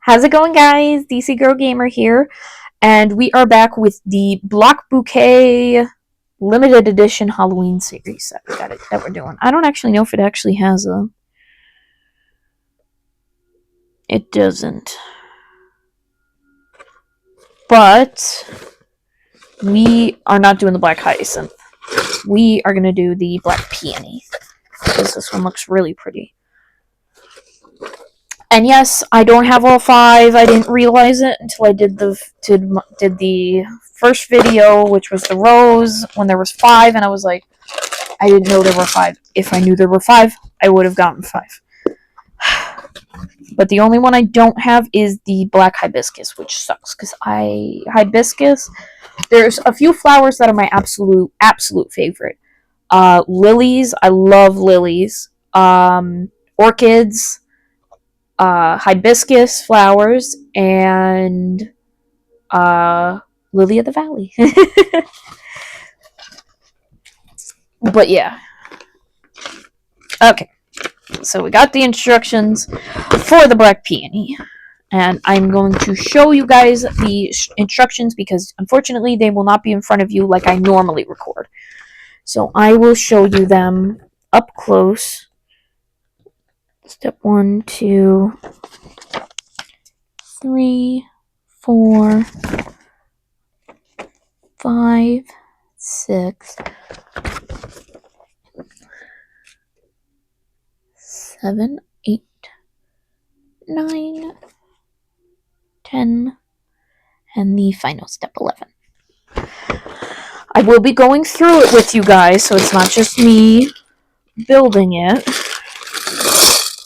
How's it going, guys? DC Girl Gamer here, and we are back with the Block Bouquet limited edition Halloween series that we're doing. I don't actually know if it actually has a. It doesn't, but we are not doing the Black Hyacinth. We are gonna do the Black Peony because this one looks really pretty. And yes, I don't have all 5. I didn't realize it until I did the first video, which was the rose, when there was 5, and I was like, I didn't know there were 5. If I knew there were 5, I would have gotten 5. But the only one I don't have is the black hibiscus, which sucks because hibiscus. There's a few flowers that are my absolute favorite. Lilies, I love lilies. Orchids. Hibiscus flowers, and lily of the valley. But yeah. Okay. So we got the instructions for the Black Peony. And I'm going to show you guys the instructions because unfortunately they will not be in front of you like I normally record. So I will show you them up close. Step 1, 2, 3, 4, 5, 6, 7, 8, 9, 10, and the final step 11. I will be going through it with you guys, so it's not just me building it.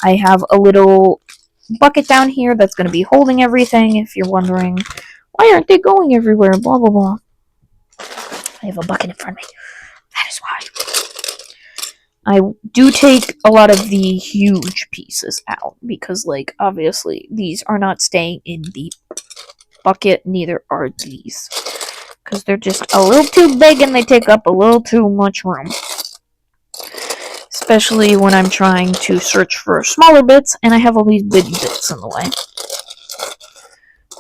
I have a little bucket down here that's going to be holding everything. If you're wondering, why aren't they going everywhere? Blah, blah, blah. I have a bucket in front of me. That is why. I do take a lot of the huge pieces out because, like, obviously, these are not staying in the bucket. Neither are these. Because they're just a little too big and they take up a little too much room. Especially when I'm trying to search for smaller bits and I have all these big bits in the way.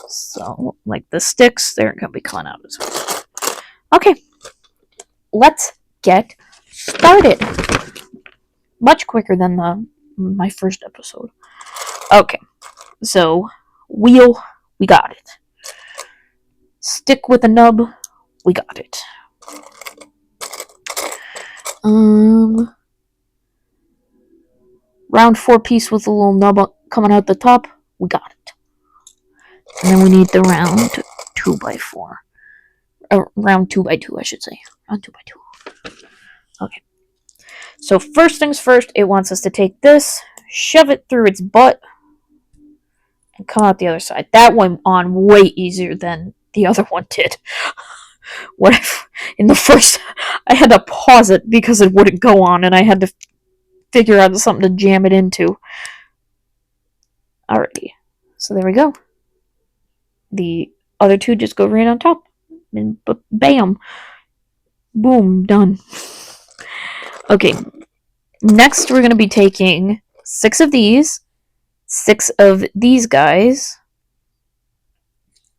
So, like the sticks, they're going to be coming out as well. Okay, let's get started. Much quicker than my first episode. Okay, so wheel, we got it. Stick with a nub, we got it. Round 4 piece with a little nub coming out the top. We got it. And then we need the round 2x4. Round 2x2, I should say. Round 2x2. Okay. So first things first, it wants us to take this, shove it through its butt, and come out the other side. That went on way easier than the other one did. What if, in the first, I had to pause it because it wouldn't go on, and I had to figure out something to jam it into. Alrighty. So there we go. The other 2 just go right on top. And bam. Boom. Done. Okay. Next, we're going to be taking 6 of these. 6 of these guys.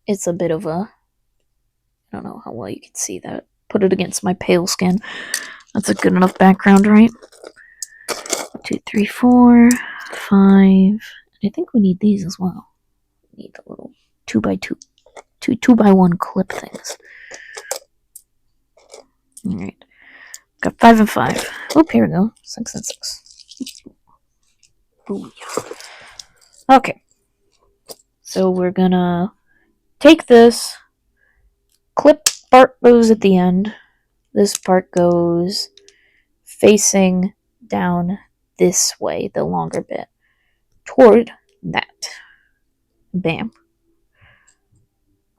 It's a bit of a... I don't know how well you can see that. Put it against my pale skin. That's a good enough background, right? 2, 3, 4, 5. I think we need these as well. We need the little 2x2, 2x1 clip things. Alright. Got 5 and 5. Oop, here we go. 6 and 6. Ooh, yeah. Okay. So we're gonna take this. Clip part goes at the end. This part goes facing down this way, the longer bit, toward that. Bam.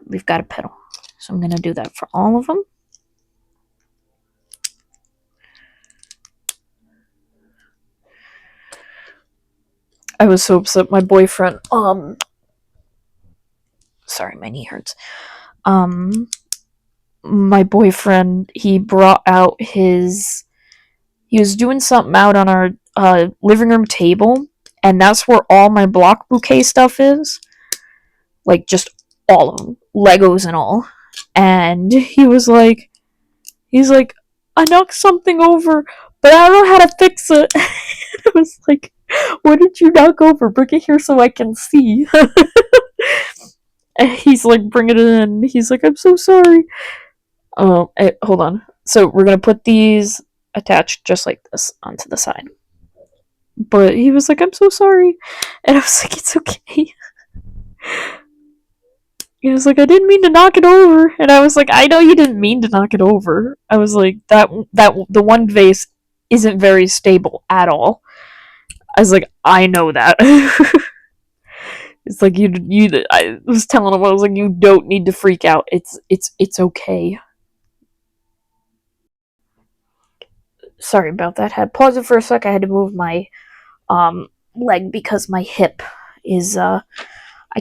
We've got a petal. So I'm going to do that for all of them. I was so upset. My boyfriend, sorry, my knee hurts. My boyfriend, he brought out he was doing something out on our living room table, and that's where all my block bouquet stuff is. like just all of them, Legos and all. And he's like, I knocked something over, but I don't know how to fix it. I was like, what did you knock over? Bring it here so I can see. And he's like, bring it in. He's like, I'm so sorry. Hold on. So we're gonna put these attached just like this onto the side. But he was like, I'm so sorry. And I was like, it's okay. He was like, I didn't mean to knock it over. And I was like, I know you didn't mean to knock it over. I was like, that the one vase isn't very stable at all. I was like, I know that. It's like I was telling him, I was like, you don't need to freak out. It's okay. Sorry about that. Had pause it for a sec. I had to move my leg because my hip is I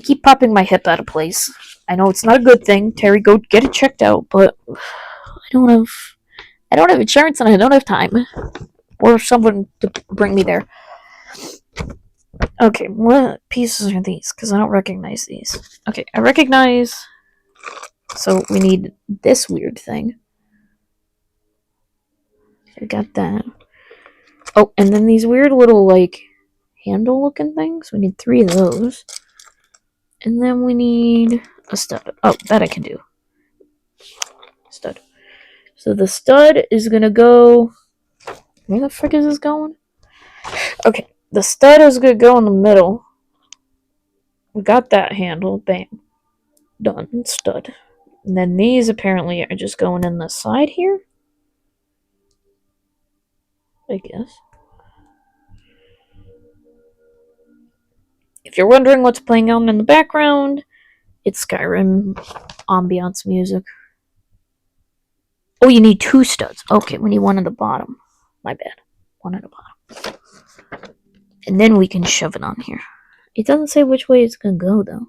keep popping my hip out of place. I know it's not a good thing. Terry, go get it checked out, but I don't have insurance and I don't have time or someone to bring me there. Okay, what pieces are these? Because I don't recognize these. Okay, I recognize. So we need this weird thing. I got that. Oh, and then these weird little like handle looking things. We need 3 of those. And then we need a stud. Oh, that I can do. Stud. So the stud is gonna go. Where the frick is this going? Okay, the stud is gonna go in the middle. We got that handle. Bam. Done. Stud. And then these apparently are just going in the side here. I guess. If you're wondering what's playing on in the background, it's Skyrim ambiance music. Oh, you need 2 studs. Okay, we need one at the bottom. My bad. One at the bottom. And then we can shove it on here. It doesn't say which way it's gonna go, though.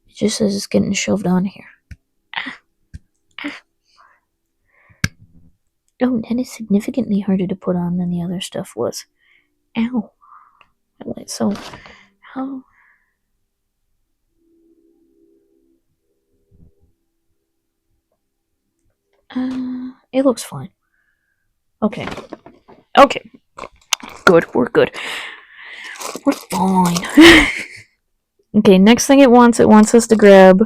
It just says it's getting shoved on here. Ah. Ah. Oh, that is significantly harder to put on than the other stuff was. Ow. So, how... it looks fine. Okay. Okay. Good, we're good. We're fine. Okay, next thing it wants us to grab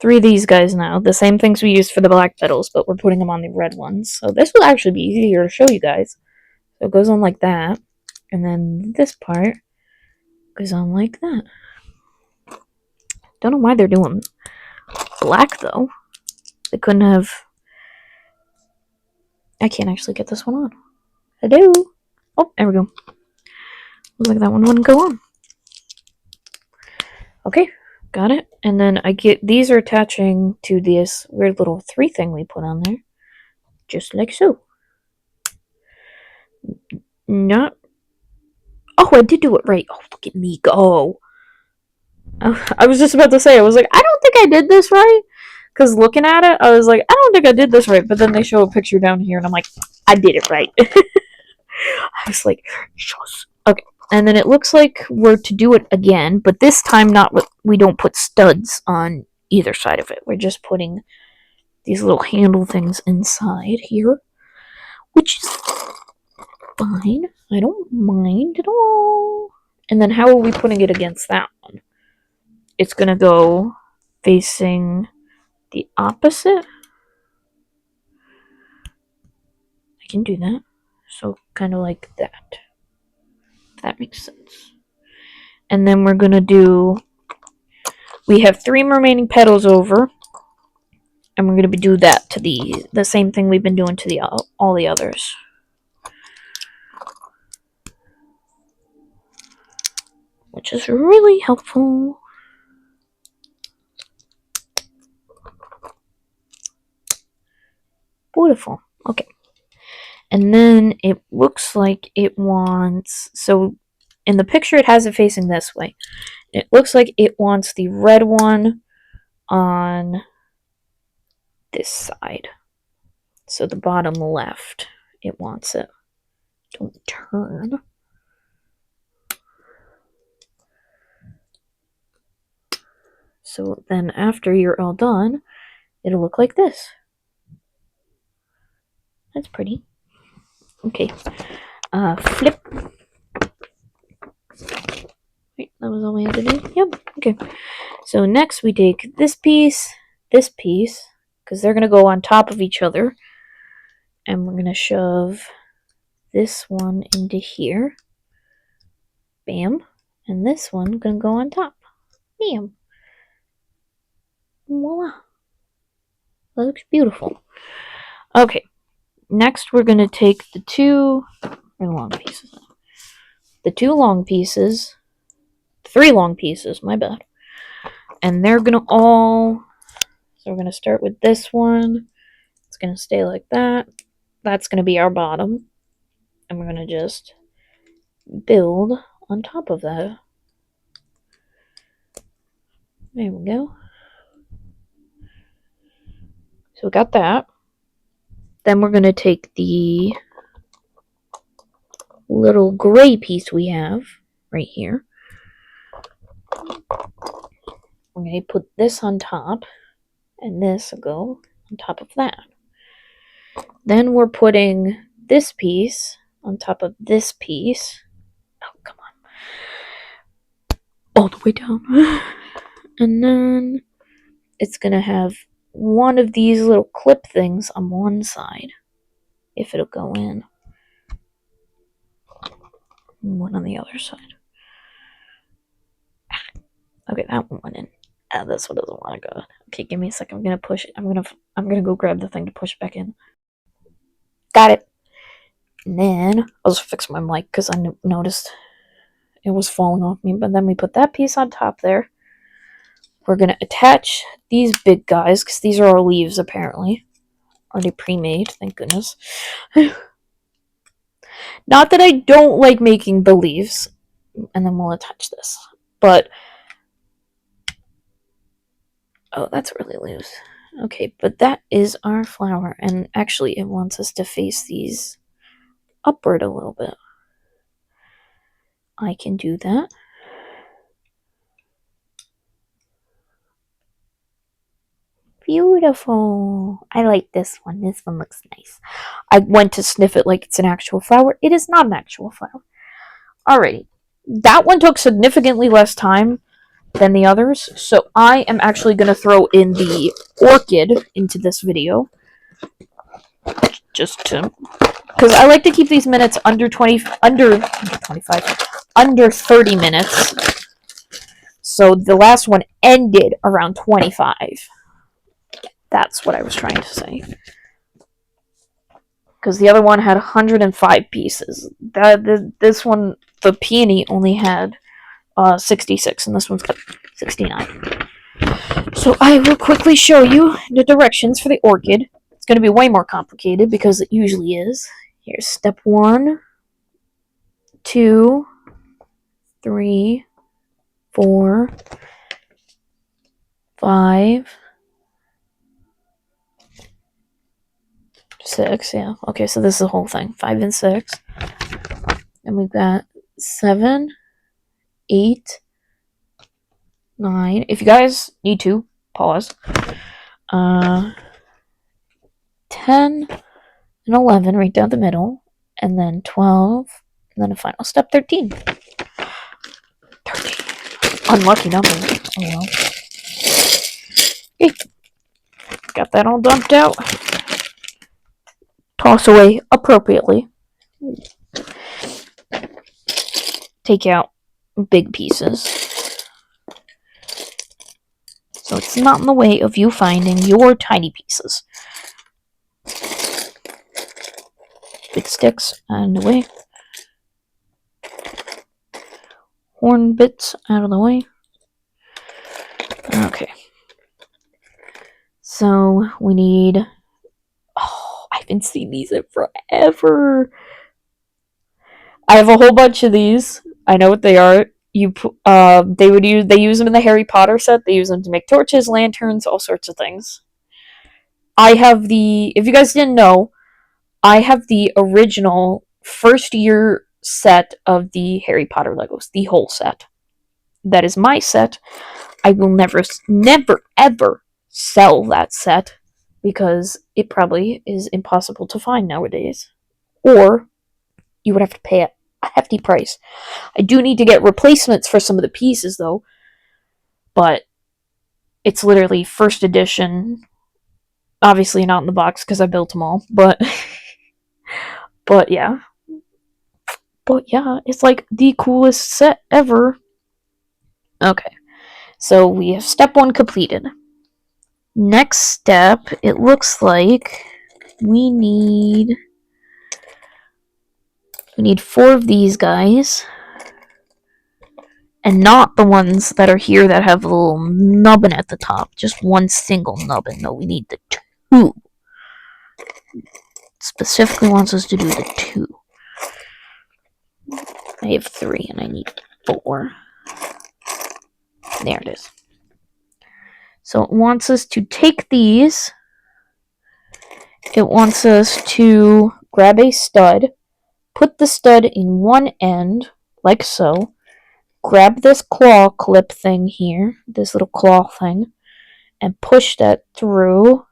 3 of these guys now. The same things we used for the black petals, but we're putting them on the red ones. So this will actually be easier to show you guys. So it goes on like that. And then this part goes on like that. Don't know why they're doing black, though. They couldn't have... I can't actually get this one on. I do. Oh, there we go. Looks like that one wouldn't go on. Okay, got it. And then these are attaching to this weird little 3 thing we put on there. Just like so. Not... Oh, I did do it right. Oh, look at me go. I was just about to say, I was like, I don't think I did this right. Because looking at it, I was like, I don't think I did this right. But then they show a picture down here, and I'm like, I did it right. I was like, yes. Okay. And then it looks like we're to do it again, but this time we don't put studs on either side of it. We're just putting these little handle things inside here, which is fine. I don't mind at all. And then how are we putting it against that one? It's going to go facing the opposite. I can do that. So kind of like that. If that makes sense. And then we're going to do... We have 3 remaining petals over. And we're going to do that to the same thing we've been doing to all the others. Which is really helpful. Beautiful. Okay. And then it looks like it wants... So in the picture it has it facing this way. It looks like it wants the red one on this side. So the bottom left, it wants it. Don't turn. So then after you're all done, it'll look like this. That's pretty. Okay. Flip. Wait, that was all we had to do? Yep. Okay. So next we take this piece, because they're going to go on top of each other. And we're going to shove this one into here. Bam. And this one going to go on top. Bam. Voila. That looks beautiful. Okay. Next we're going to take the two long pieces. The two long pieces. 3 long pieces, my bad. And they're going to all... So we're going to start with this one. It's going to stay like that. That's going to be our bottom. And we're going to just build on top of that. There we go. So we got that. Then we're going to take the little gray piece we have right here. We're going to put this on top. And this will go on top of that. Then we're putting this piece on top of this piece. Oh, come on. All the way down. And then it's going to have one of these little clip things on one side. If it'll go in. One on the other side. Okay, that one went in. This one doesn't want to go. Okay, give me a second. I'm gonna push it. I'm gonna go grab the thing to push it back in. Got it. And then I'll just fix my mic because I noticed it was falling off me. But then we put that piece on top there. We're gonna attach these big guys because these are our leaves apparently. Already pre-made, thank goodness. Not that I don't like making the leaves. And then we'll attach this. But oh, that's really loose. Okay, but that is our flower. And actually, it wants us to face these upward a little bit. I can do that. Beautiful. I like this one. This one looks nice. I went to sniff it like it's an actual flower. It is not an actual flower. Alrighty. That one took significantly less time than the others, so I am actually going to throw in the orchid into this video. Just to... Because I like to keep these minutes under 30 minutes. So the last one ended around 25. That's what I was trying to say. Because the other one had 105 pieces. This one, the peony, only had 66, and this one's got 69. So I will quickly show you the directions for the orchid. It's going to be way more complicated because it usually is. Here's step 1, 2, 3, 4, 5, 6, yeah. Okay, so this is the whole thing. 5 and 6. And we've got 7, 8, 9. If you guys need to, pause. 10 and 11 right down the middle. And then 12. And then a final step, 13. 13. Unlucky number. Oh well. Okay. Got that all dumped out. Toss away appropriately. Take out big pieces. So it's not in the way of you finding your tiny pieces. Big sticks out of the way. Horn bits out of the way. Okay. So we need... Oh, I haven't seen these in forever. I have a whole bunch of these. I know what they are. They use them in the Harry Potter set. They use them to make torches, lanterns, all sorts of things. I have the... If you guys didn't know, I have the original first year set of the Harry Potter Legos. The whole set. That is my set. I will never, ever sell that set because it probably is impossible to find nowadays. Or you would have to pay a hefty price. I do need to get replacements for some of the pieces though, but it's literally first edition. Obviously not in the box because I built them all, but but yeah. But yeah, it's like the coolest set ever. Okay. So we have step 1 completed. Next step, it looks like we need 4 of these guys. And not the ones that are here that have a little nubbin at the top. Just one single nubbin. No, we need the 2. Specifically wants us to do the 2. I have 3 and I need 4. There it is. So it wants us to take these. It wants us to grab a stud, put the stud in one end, like so. Grab this claw clip thing here, this little claw thing, and push that through,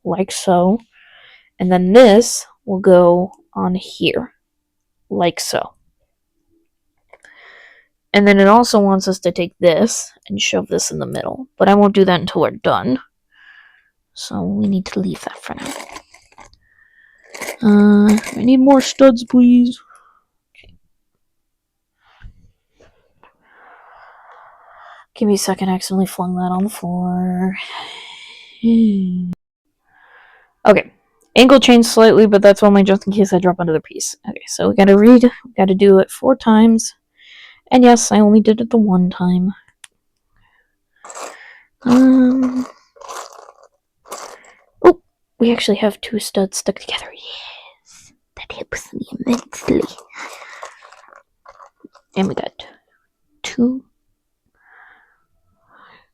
like so. And then this will go on here, like so. And then it also wants us to take this and shove this in the middle. But I won't do that until we're done. So we need to leave that for now. I need more studs, please. Okay. Give me a second, I accidentally flung that on the floor. Okay. Angle changed slightly, but that's only just in case I drop another piece. Okay, so we gotta do it 4 times. And yes, I only did it the 1 time. Oh, we actually have 2 studs stuck together. Yes, that helps me immensely. And we got 2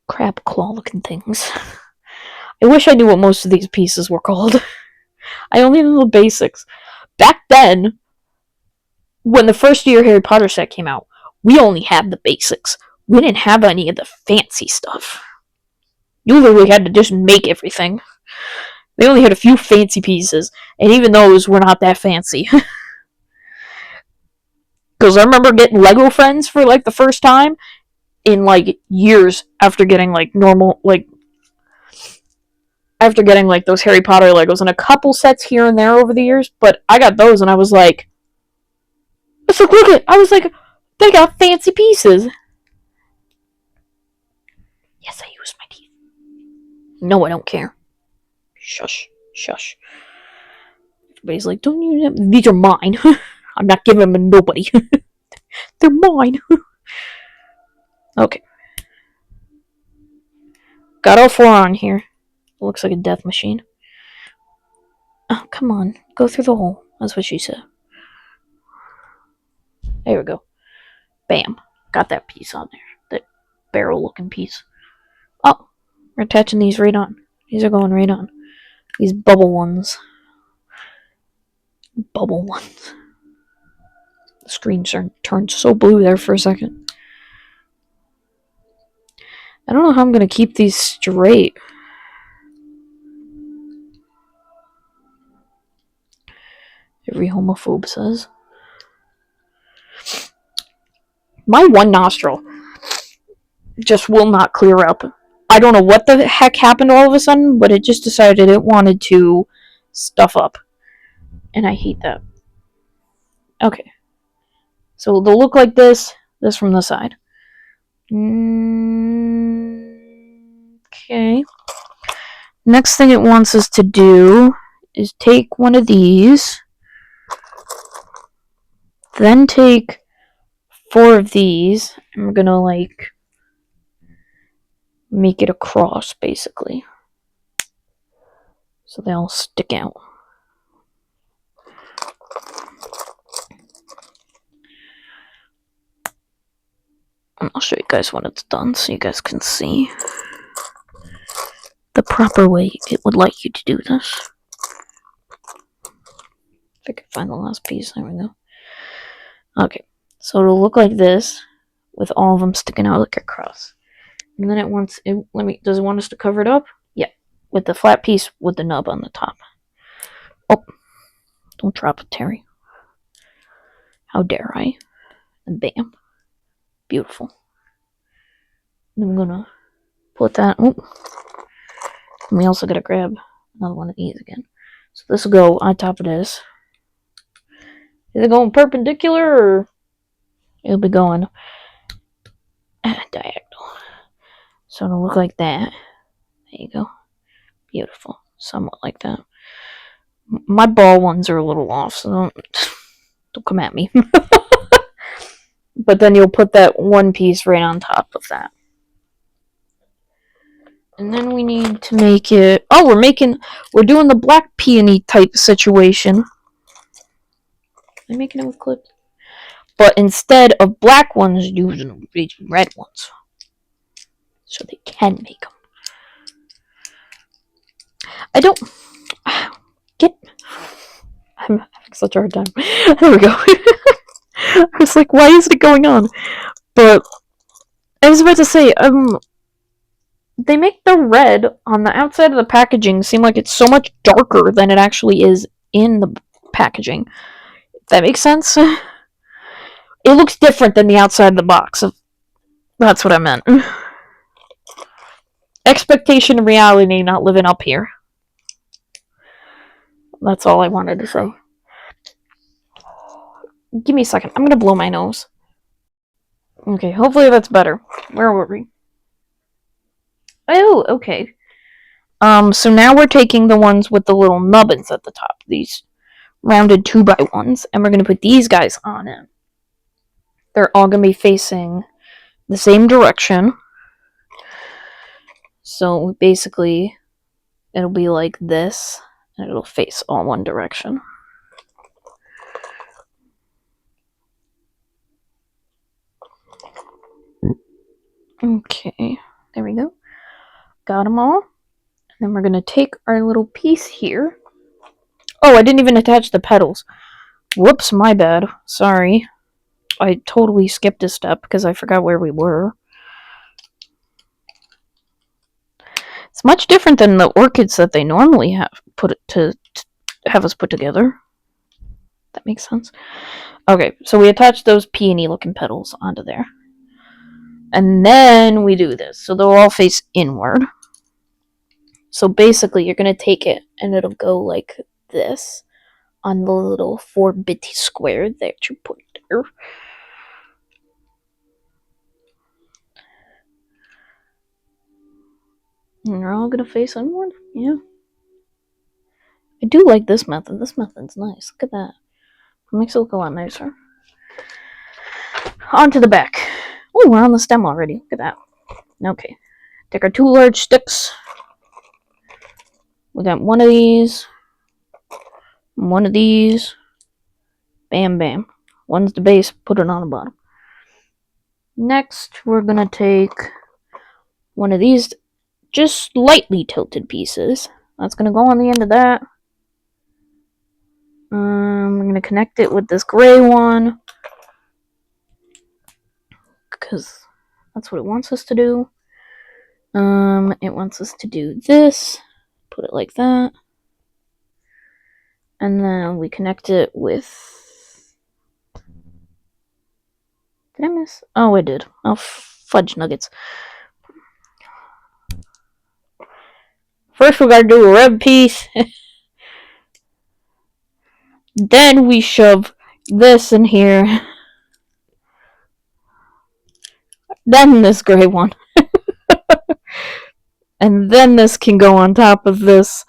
crab claw looking things. I wish I knew what most of these pieces were called. I only know the basics. Back then, when the first year Harry Potter set came out, we only had the basics. We didn't have any of the fancy stuff. You literally had to just make everything. They only had a few fancy pieces, and even those were not that fancy. Because I remember getting Lego Friends for like the first time in like years after getting like normal, like after getting like those Harry Potter Legos, and a couple sets here and there over the years, but I got those and I was like, look at, I was like, they got fancy pieces. Yes, I use my teeth. No, I don't care. Shush, shush. Everybody's like, don't you have... These are mine. I'm not giving them to nobody. They're mine. Okay. Got all 4 on here. It looks like a death machine. Oh, come on. Go through the hole. That's what she said. There we go. Bam. Got that piece on there. That barrel-looking piece. Oh, we're attaching these right on. These are going right on. These bubble ones. Bubble ones. The screen turned so blue there for a second. I don't know how I'm going to keep these straight. Every homophobe says. My one nostril just will not clear up. I don't know what the heck happened all of a sudden, but it just decided it wanted to stuff up. And I hate that. Okay. So they'll look like this from the side. Okay. Next thing it wants us to do is take one of these, then take 4 of these, and we're gonna like make it a cross basically. So they all stick out. And I'll show you guys when it's done so you guys can see the proper way it would like you to do this. If I can find the last piece, there we go. Okay, so it'll look like this with all of them sticking out like a cross. And then does it want us to cover it up? Yeah, with the flat piece with the nub on the top. Oh, don't drop it, Terry. How dare I? And bam. Beautiful. And I'm gonna put that. Oh. And we also gotta grab another one of these again. So this will go on top of this. Is it going perpendicular or it'll be going diagonal? So it'll look like that. There you go. Beautiful. Somewhat like that. My ball ones are a little off, so don't come at me. But then you'll put that one piece right on top of that. And then we need to make it... Oh, we're doing the black peony type situation. I'm making it with clips. But instead of black ones, using these red ones. So they can make them. I don't... Get... I'm having such a hard time. There we go. I was like, why is it going on? But I was about to say, they make the red on the outside of the packaging seem like it's so much darker than it actually is in the packaging. If that makes sense? It looks different than the outside of the box. That's what I meant. Expectation and reality not living up here. That's all I wanted to say. Give me a second. I'm gonna blow my nose. Okay, hopefully that's better. Where were we? Oh, okay. So now we're taking the ones with the little nubbins at the top, these rounded 2x1s, and we're going to put these guys on it. They're all going to be facing the same direction. So basically, it'll be like this, and it'll face all one direction. Okay, there we go. Got them all. And then we're going to take our little piece here. Oh, I didn't even attach the petals. Whoops, my bad. Sorry. I totally skipped a step because I forgot where we were. It's much different than the orchids that they normally have have us put together. That makes sense. Okay, so we attach those peony looking petals onto there. And then we do this. So they'll all face inward. So basically you're going to take it and it'll go like this on the little 4-bit square that you put there. And they're all going to face inward? Yeah. I do like this method. This method's nice. Look at that. It makes it look a lot nicer. On to the back. Oh, we're on the stem already. Look at that. Okay. Take our 2 large sticks. We got one of these. One of these. Bam, bam. One's the base. Put it on the bottom. Next, we're going to take one of these just slightly tilted pieces. That's going to go on the end of that. We're going to connect it with this gray one. Because that's what it wants us to do. It wants us to do this. Put it like that. And then we connect it with... Did I miss? Oh, I did. Oh, fudge nuggets. First we gotta do a red piece. Then we shove this in here. Then this gray one. And then this can go on top of this.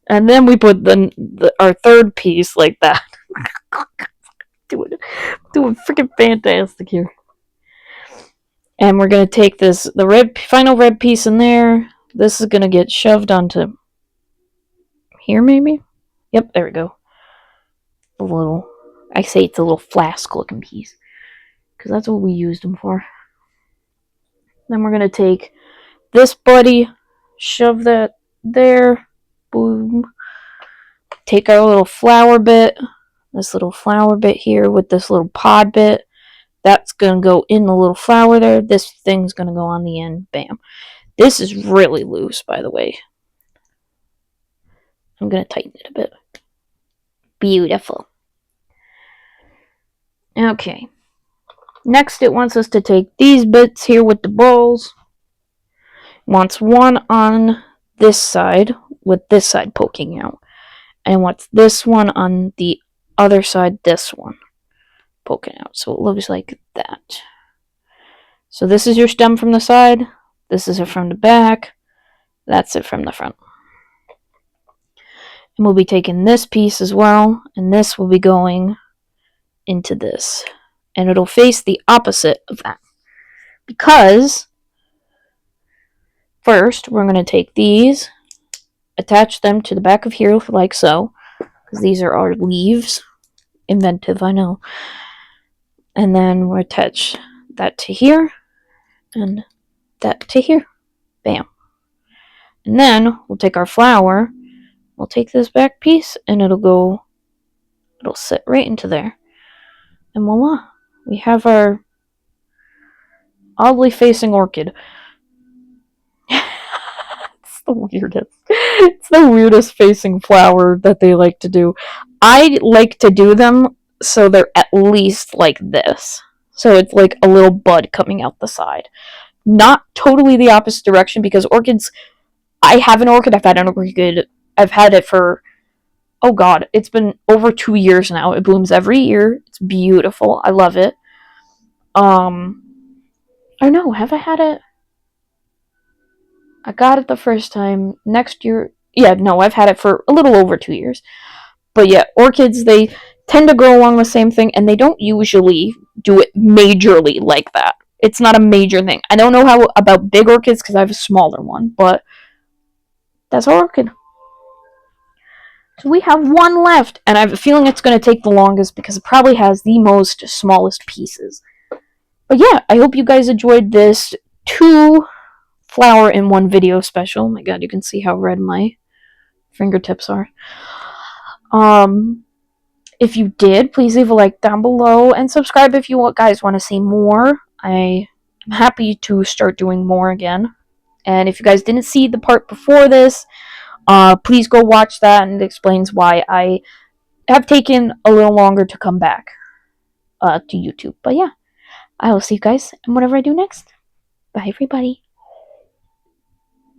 And then we put our third piece like that. doing freaking fantastic here. And we're gonna take the final red piece in there. This is gonna get shoved onto here, maybe. Yep, there we go. I say it's a little flask-looking piece because that's what we used them for. Then we're gonna take this buddy, shove that there. Boom. Take our little flower bit. This little flower bit here with this little pod bit. That's going to go in the little flower there. This thing's going to go on the end. Bam. This is really loose, by the way. I'm going to tighten it a bit. Beautiful. Okay. Next, it wants us to take these bits here with the balls. It wants one on this side with this side poking out. And it wants this one on the other side, this one poking out. So it looks like that. So this is your stem from the side. This is it from the back. That's it from the front. And we'll be taking this piece as well. And this will be going into this. And it'll face the opposite of that. Because first, we're going to take these, attach them to the back of here like so, because these are our leaves. Inventive, I know. And then we'll attach that to here, and that to here. Bam. And then we'll take our flower, we'll take this back piece, and it'll sit right into there. And voila, we have our oddly facing orchid. It's the weirdest facing flower that they like to do. I like to do them so they're at least like this. So it's like a little bud coming out the side. Not totally the opposite direction, because orchids, I have an orchid, I've had an orchid, I've had it for, oh god, it's been over 2 years now. It blooms every year. It's beautiful. I love it. I know, have I had it? I got it the first time. Next year, yeah, no, I've had it for a little over 2 years. But yeah, orchids, they tend to grow along the same thing, and they don't usually do it majorly like that. It's not a major thing. I don't know how about big orchids, because I have a smaller one, but that's our orchid. So we have one left, and I have a feeling it's going to take the longest, because it probably has the most smallest pieces. But yeah, I hope you guys enjoyed this 2 flower in 1 video special. Oh my god, you can see how red my fingertips are. If you did, please leave a like down below and subscribe if you guys want to see more. I am happy to start doing more again. And if you guys didn't see the part before this, please go watch that, and it explains why I have taken a little longer to come back to YouTube. But yeah, I will see you guys in whatever I do next. Bye, everybody.